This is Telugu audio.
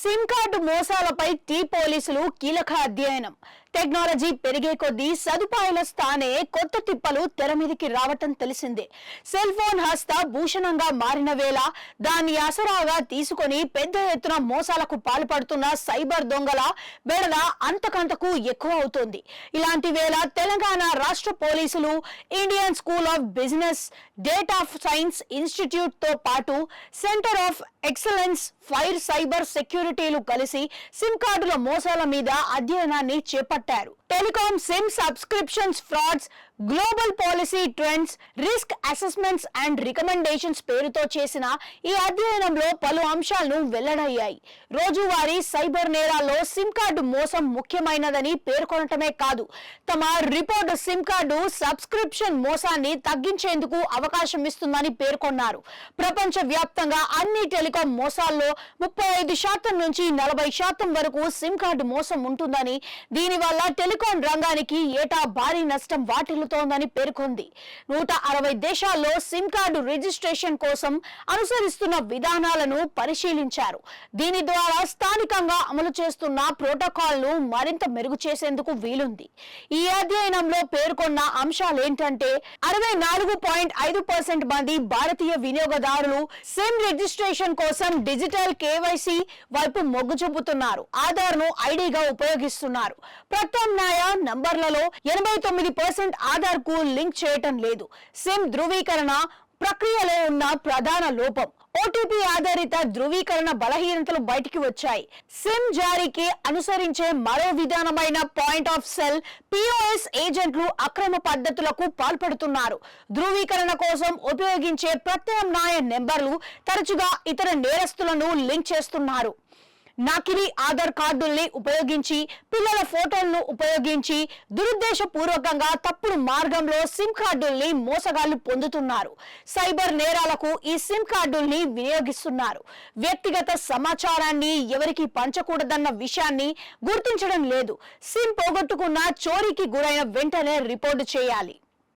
సిమ్ కార్డు మోసాలపై టీ పోలీసులు కీలక అధ్యయనం. టెక్నాలజీ పెరిగే కొద్దీ సదుపాయాల స్థానే కొత్త తిప్పలు తెరమీదికి రావటం తెలిసిందే. సెల్ ఫోన్ హస్త భూషణంగా మారిన వేళ దాన్ని ఆసరాగా తీసుకొని పెద్ద ఎత్తున మోసాలకు పాల్పడుతున్న సైబర్ దొంగల బెడద అంతకంతకు ఎక్కువ అవుతోంది. ఇలాంటి వేళ తెలంగాణ రాష్ట్ర పోలీసులు Indian school of business, data science institute తో పాటు centre of excellence fire cyber సెక్యూరిటీలు కలిసి సిమ్ కార్డుల మోసాల మీద అధ్యయనాన్ని చేపట్టారు. Telecom SIM subscriptions frauds, global policy trends, risk assessments and recommendations పేరుతో చేసిన ఈ అధ్యయనంలో పలు అంశాలను వెల్లడయ్యాయి. రోజువారీ సైబర్ నేరాల్లో సిమ్ కార్డు మోసం ముఖ్యమైనదని పేర్కొనటమే కాదు, తమ రిపోర్ట్ సిమ్ కార్డు సబ్స్క్రిప్షన్ మోసాన్ని తగ్గించేందుకు అవకాశం ఇస్తుందని పేర్కొన్నారు. ప్రపంచ వ్యాప్తంగా అన్ని టెలికాం మోసాల్లో 35% నుంచి 40% వరకు సిమ్ కార్డు మోసం ఉంటుందని, దీనివల్ల టెలికాం రంగానికి ఏటా భారీ నష్టం వాటిల్లుతోందని పేర్కొంది. 160 దేశాల్లో సిమ్ కార్డు రిజిస్ట్రేషన్ కోసం అనుసరిస్తున్న విధానాలను పరిశీలించారు. దీని ద్వారా స్థానికంగా అమలు చేస్తున్న ప్రోటోకాల్ ను మరింత మెరుగు చేసేందుకు వీలుంది. ఈ అధ్యయనంలో పేర్కొన్న అంశాలేంటంటే 64.5% మంది భారతీయ వినియోగదారులు సిమ్ రిజిస్ట్రేషన్ కోసం డిజిటల్ కేవైసీ వైపు మొగ్గు చూపుతున్నారు. ఆధార్ ను ఐడిగా ఉపయోగిస్తున్నారు. ప్రత్యామ్నాయ నంబర్లలో 89% ఆధార్ కు లింక్ చేయటం లేదు. సిమ్ ధృవీకరణ ప్రక్రియలో ఉన్న ప్రధాన లోపం. ఓటీపీ ఆధారిత ధృవీకరణ బలహీనతలు బయటికి వచ్చాయి. సిమ్ జారీకి అనుసరించే మరో విధానమైన పాయింట్ ఆఫ్ సెల్ పిఓఎస్ ఏజెంట్లు అక్రమ పద్ధతులకు పాల్పడుతున్నారు. ధృవీకరణ కోసం ఉపయోగించే ప్రత్యామ్నాయ నెంబర్లు తరచుగా ఇతర నేరస్తులను లింక్ చేస్తున్నారు. నకిలీ ఆధార్ కార్డుల్ని ఉపయోగించి, పిల్లల ఫోటోలను ఉపయోగించి దురుద్దేశపూర్వకంగా తప్పుడు మార్గంలో సిమ్ కార్డుల్ని మోసగాళ్లు పొందుతున్నారు. సైబర్ నేరాలకు ఈ సిమ్ కార్డుల్ని వినియోగిస్తున్నారు. వ్యక్తిగత సమాచారాన్ని ఎవరికి పంచకూడదన్న విషయాన్ని గుర్తించడం లేదు. సిమ్ పోగొట్టుకున్న, చోరీకి గురైన వెంటనే రిపోర్టు చేయాలి.